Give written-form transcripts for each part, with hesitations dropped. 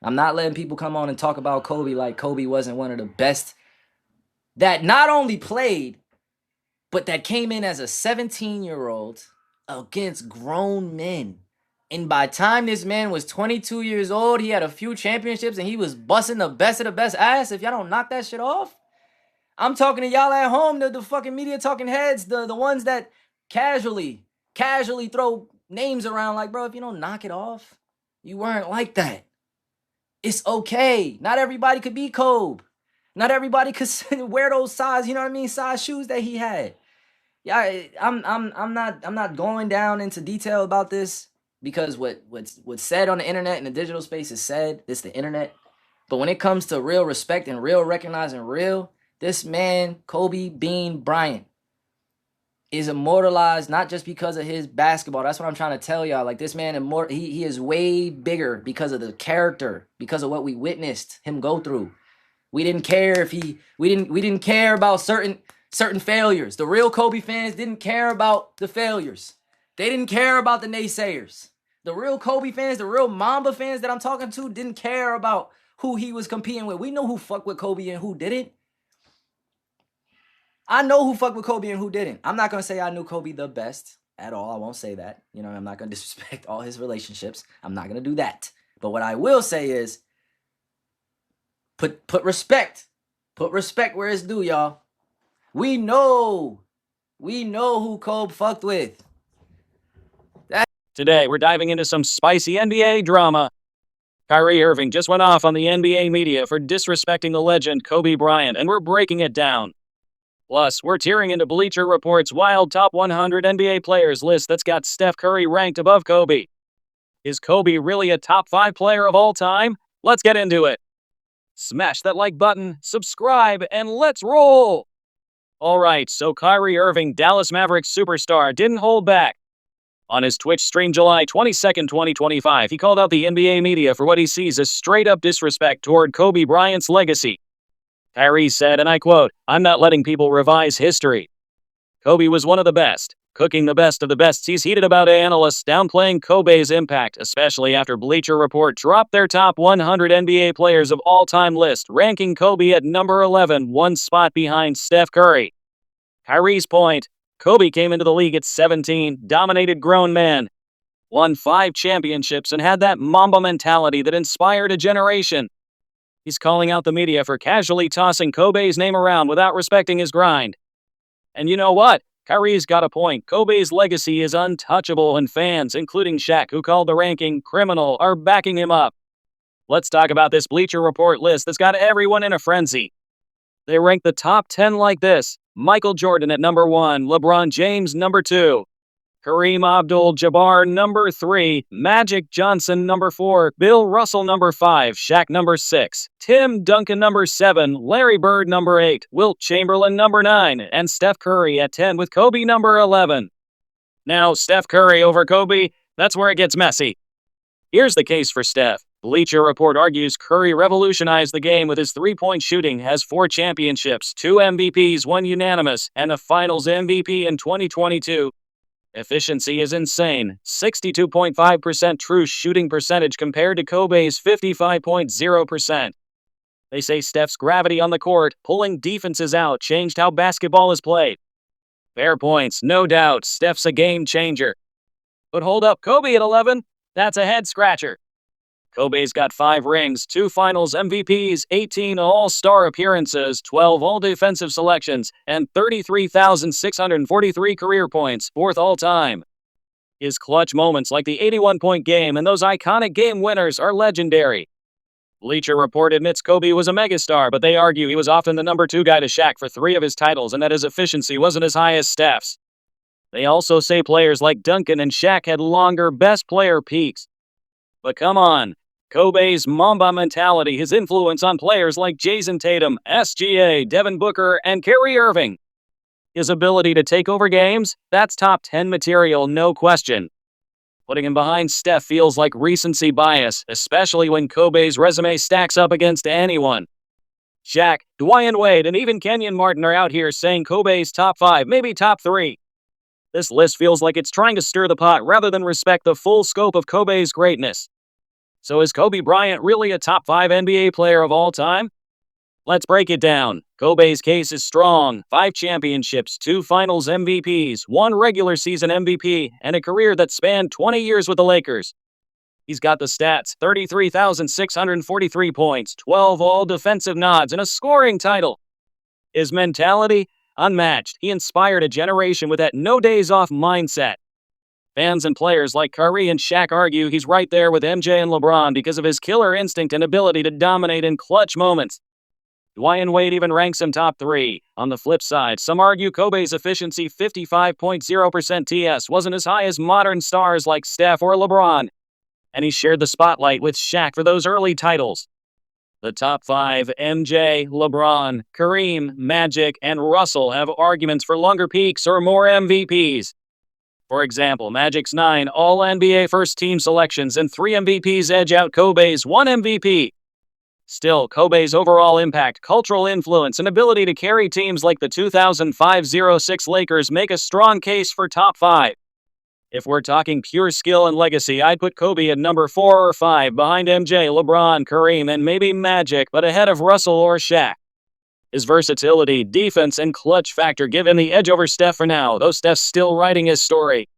I'm not letting people come on and talk about Kobe like Kobe wasn't one of the best that not only played, but that came in as a 17-year-old against grown men. And by the time this man was 22 years old, he had a few championships and he was busting the best of the best ass. If y'all don't knock that shit off, I'm talking to y'all at home, the fucking media talking heads, the ones that casually throw names around like, bro, if you don't knock it off, you weren't like that. It's okay. Not everybody could be Kobe. Not everybody could wear those size, you know what I mean, size shoes that he had. Yeah, I'm not going down into detail about this because what's said on the internet and the digital space is said. It's the internet. But when it comes to real respect and real recognizing real, this man, Kobe Bean Bryant, is immortalized not just because of his basketball. That's what I'm trying to tell y'all. Like, this man, he is way bigger because of the character, because of what we witnessed him go through. We didn't care if we didn't care about certain failures. The real Kobe fans didn't care about the failures. They didn't care about the naysayers. The real Kobe fans, the real Mamba fans that I'm talking to didn't care about who he was competing with. We know who fucked with Kobe and who didn't. I know who fucked with Kobe and who didn't. I'm not going to say I knew Kobe the best at all. I won't say that. You know, I'm not going to disrespect all his relationships. I'm not going to do that. But what I will say is put respect. Put respect where it's due, y'all. We know who Kobe fucked with. Today, we're diving into some spicy NBA drama. Kyrie Irving just went off on the NBA media for disrespecting the legend Kobe Bryant, and we're breaking it down. Plus, we're tearing into Bleacher Report's wild top 100 NBA players list that's got Steph Curry ranked above Kobe. Is Kobe really a top 5 player of all time? Let's get into it. Smash that like button, subscribe, and let's roll! Alright, so Kyrie Irving, Dallas Mavericks superstar, didn't hold back. On his Twitch stream July 22nd, 2025, he called out the NBA media for what he sees as straight-up disrespect toward Kobe Bryant's legacy. Kyrie said, and I quote, "I'm not letting people revise history. Kobe was one of the best, cooking the best of the best." He's heated about analysts downplaying Kobe's impact, especially after Bleacher Report dropped their top 100 NBA players of all-time list, ranking Kobe at number 11, one spot behind Steph Curry. Kyrie's point, Kobe came into the league at 17, dominated grown men, won 5 championships, and had that Mamba mentality that inspired a generation. He's calling out the media for casually tossing Kobe's name around without respecting his grind. And you know what? Kyrie's got a point. Kobe's legacy is untouchable, and fans, including Shaq, who called the ranking criminal, are backing him up. Let's talk about this Bleacher Report list that's got everyone in a frenzy. They rank the top 10 like this: Michael Jordan at number 1, LeBron James number 2, Kareem Abdul-Jabbar number 3, Magic Johnson number 4, Bill Russell number 5, Shaq number 6, Tim Duncan number 7, Larry Bird number 8, Wilt Chamberlain number 9, and Steph Curry at 10 with Kobe number 11. Now, Steph Curry over Kobe, that's where it gets messy. Here's the case for Steph. Bleacher Report argues Curry revolutionized the game with his three-point shooting, has 4 championships, 2 MVPs, 1 unanimous, and a Finals MVP in 2022. Efficiency is insane, 62.5% true shooting percentage compared to Kobe's 55.0%. They say Steph's gravity on the court, pulling defenses out, changed how basketball is played. Fair points, no doubt, Steph's a game changer. But hold up, Kobe at 11? That's a head-scratcher. Kobe's got 5 rings, 2 Finals MVPs, 18 All-Star appearances, 12 All-Defensive selections, and 33,643 career points, 4th all-time. His clutch moments like the 81-point game and those iconic game winners are legendary. Bleacher Report admits Kobe was a megastar, but they argue he was often the number 2 guy to Shaq for 3 of his titles and that his efficiency wasn't as high as Steph's. They also say players like Duncan and Shaq had longer best player peaks. But come on, Kobe's Mamba mentality, his influence on players like Jason Tatum, SGA, Devin Booker, and Kyrie Irving. His ability to take over games, that's top 10 material, no question. Putting him behind Steph feels like recency bias, especially when Kobe's resume stacks up against anyone. Shaq, Dwayne Wade, and even Kenyon Martin are out here saying Kobe's top 5, maybe top 3. This list feels like it's trying to stir the pot rather than respect the full scope of Kobe's greatness. So is Kobe Bryant really a top 5 NBA player of all time? Let's break it down. Kobe's case is strong. 5 championships, 2 finals MVPs, 1 regular season MVP, and a career that spanned 20 years with the Lakers. He's got the stats: 33,643 points, 12 all-defensive nods, and a scoring title. His mentality? Unmatched. He inspired a generation with that no-days-off mindset. Fans and players like Kyrie and Shaq argue he's right there with MJ and LeBron because of his killer instinct and ability to dominate in clutch moments. Dwyane Wade even ranks him top 3. On the flip side, some argue Kobe's efficiency, 55.0% TS, wasn't as high as modern stars like Steph or LeBron, and he shared the spotlight with Shaq for those early titles. The top 5, MJ, LeBron, Kareem, Magic, and Russell, have arguments for longer peaks or more MVPs. For example, Magic's 9 All-NBA first-team selections and 3 MVPs edge out Kobe's 1 MVP. Still, Kobe's overall impact, cultural influence, and ability to carry teams like the 2005-06 Lakers make a strong case for top 5. If we're talking pure skill and legacy, I'd put Kobe at number 4 or 5, behind MJ, LeBron, Kareem, and maybe Magic, but ahead of Russell or Shaq. His versatility, defense, and clutch factor give him the edge over Steph for now, though Steph's still writing his story.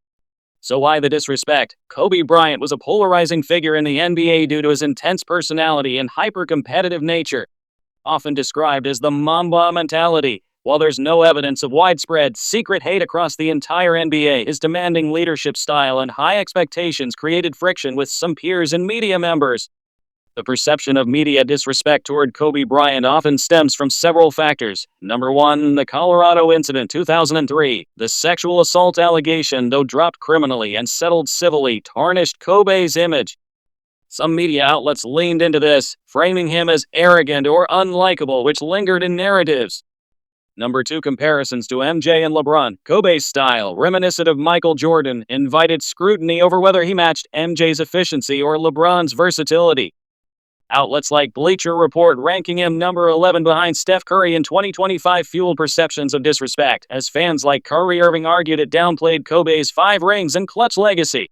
So why the disrespect? Kobe Bryant was a polarizing figure in the NBA due to his intense personality and hyper-competitive nature, often described as the Mamba mentality. While there's no evidence of widespread, secret hate across the entire NBA, his demanding leadership style and high expectations created friction with some peers and media members. The perception of media disrespect toward Kobe Bryant often stems from several factors. Number 1, the Colorado incident, 2003. The sexual assault allegation, though dropped criminally and settled civilly, tarnished Kobe's image. Some media outlets leaned into this, framing him as arrogant or unlikable, which lingered in narratives. Number 2, comparisons to MJ and LeBron. Kobe's style, reminiscent of Michael Jordan, invited scrutiny over whether he matched MJ's efficiency or LeBron's versatility. Outlets like Bleacher Report ranking him number 11 behind Steph Curry in 2025 fueled perceptions of disrespect, as fans like Kyrie Irving argued it downplayed Kobe's 5 rings and clutch legacy.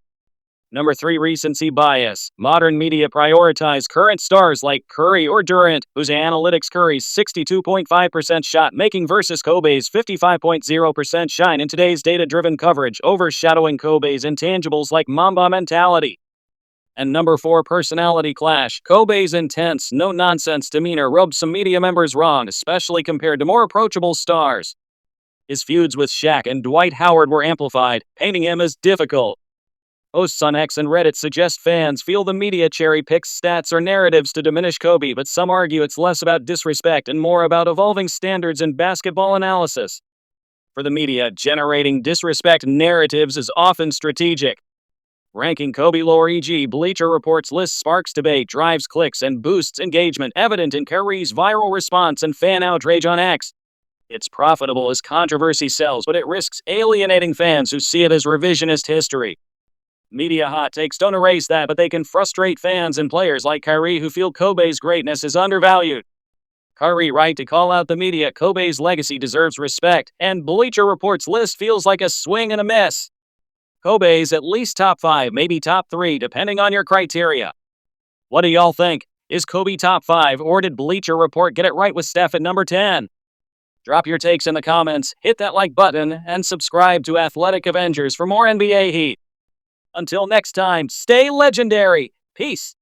Number 3, recency bias. Modern media prioritize current stars like Curry or Durant, whose analytics Curry's 62.5% shot making versus Kobe's 55.0% shine in today's data-driven coverage, overshadowing Kobe's intangibles like Mamba mentality. And number 4, personality clash. Kobe's intense, no-nonsense demeanor rubbed some media members wrong, especially compared to more approachable stars. His feuds with Shaq and Dwight Howard were amplified, painting him as difficult. Posts on X and Reddit suggest fans feel the media cherry-picks stats or narratives to diminish Kobe, but some argue it's less about disrespect and more about evolving standards in basketball analysis. For the media, generating disrespect narratives is often strategic. Ranking Kobe lower, e.g. Bleacher Report's list, sparks debate, drives clicks, and boosts engagement, evident in Kyrie's viral response and fan outrage on X. It's profitable as controversy sells, but it risks alienating fans who see it as revisionist history. Media hot takes don't erase that, but they can frustrate fans and players like Kyrie who feel Kobe's greatness is undervalued. Kyrie right to call out the media. Kobe's legacy deserves respect, and Bleacher Report's list feels like a swing and a miss. Kobe's at least top 5, maybe top 3, depending on your criteria. What do y'all think? Is Kobe top 5, or did Bleacher Report get it right with Steph at number 10? Drop your takes in the comments, hit that like button, and subscribe to Athletic Avengers for more NBA heat. Until next time, stay legendary. Peace.